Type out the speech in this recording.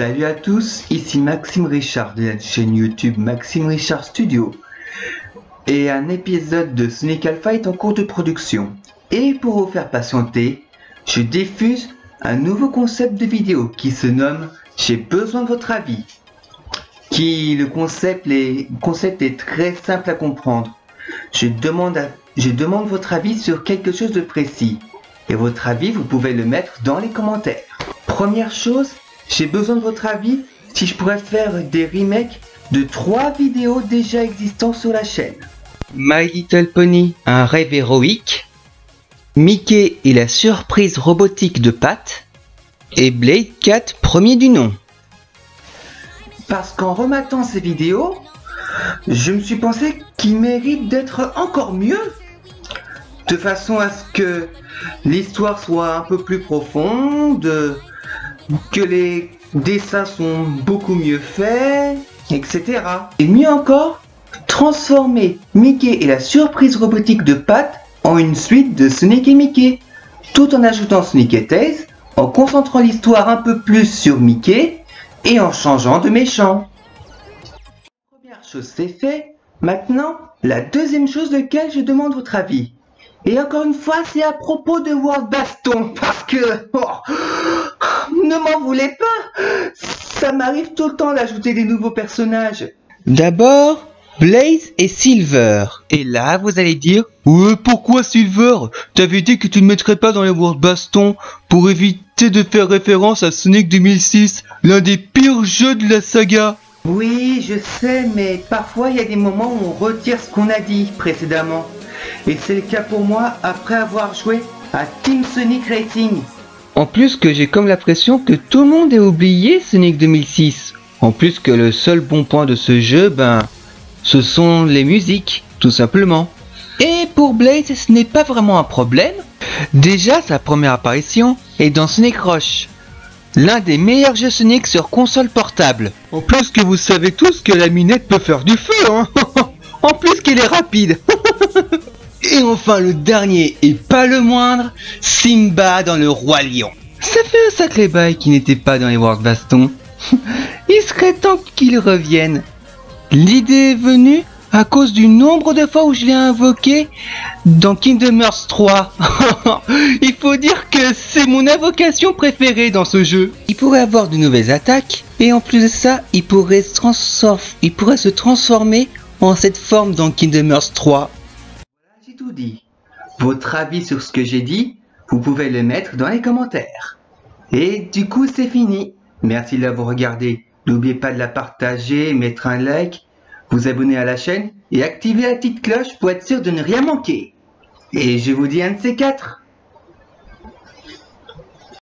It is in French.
Salut à tous, ici Maxime Richard de la chaîne YouTube Maxime Richard Studio et un épisode de Sonic Alpha est en cours de production. Et pour vous faire patienter, je diffuse un nouveau concept de vidéo qui se nomme J'ai besoin de votre avis. Le concept est très simple à comprendre. Je demande votre avis sur quelque chose de précis. Et votre avis, vous pouvez le mettre dans les commentaires. Première chose, j'ai besoin de votre avis si je pourrais faire des remakes de 3 vidéos déjà existantes sur la chaîne. My Little Pony, un rêve héroïque, Mickey et la surprise robotique de Pat, et Blade 4 premier du nom. Parce qu'en rematant ces vidéos, je me suis pensé qu'ils méritent d'être encore mieux, de façon à ce que l'histoire soit un peu plus profonde, que les dessins sont beaucoup mieux faits, etc. Et mieux encore, transformer Mickey et la surprise robotique de Pat en une suite de Sonic et Mickey, tout en ajoutant Sonic et Tails, en concentrant l'histoire un peu plus sur Mickey et en changeant de méchant. Première chose c'est fait, maintenant la deuxième chose de laquelle je demande votre avis. Et encore une fois, c'est à propos de World Baston, parce que... ne m'en voulez pas, ça m'arrive tout le temps d'ajouter des nouveaux personnages. D'abord, Blaze et Silver. Et là, vous allez dire... Ouais, pourquoi Silver? T'avais dit que tu ne mettrais pas dans les World Baston pour éviter de faire référence à Sonic 2006, l'un des pires jeux de la saga. Oui, je sais, mais parfois il y a des moments où on retire ce qu'on a dit précédemment. Et c'est le cas pour moi après avoir joué à Team Sonic Racing. En plus que j'ai comme l'impression que tout le monde a oublié Sonic 2006. En plus que le seul bon point de ce jeu, ce sont les musiques, tout simplement. Et pour Blaze, ce n'est pas vraiment un problème. Déjà, sa première apparition est dans Sonic Rush, l'un des meilleurs jeux Sonic sur console portable. En plus que vous savez tous que la minette peut faire du feu, hein. En plus qu'elle est rapide. Et enfin le dernier et pas le moindre, Simba dans le Roi Lion. Ça fait un sacré bail qu'il n'était pas dans les World Baston. Il serait temps qu'il revienne. L'idée est venue à cause du nombre de fois où je l'ai invoqué dans Kingdom Hearts 3. Il faut dire que c'est mon invocation préférée dans ce jeu. Il pourrait avoir de nouvelles attaques et en plus de ça, il pourrait se transformer en cette forme dans Kingdom Hearts 3. J'ai tout dit. Votre avis sur ce que j'ai dit, vous pouvez le mettre dans les commentaires. Et du coup, c'est fini. Merci de l'avoir regardé. N'oubliez pas de la partager, mettre un like, vous abonner à la chaîne et activer la petite cloche pour être sûr de ne rien manquer. Et je vous dis un de ces quatre.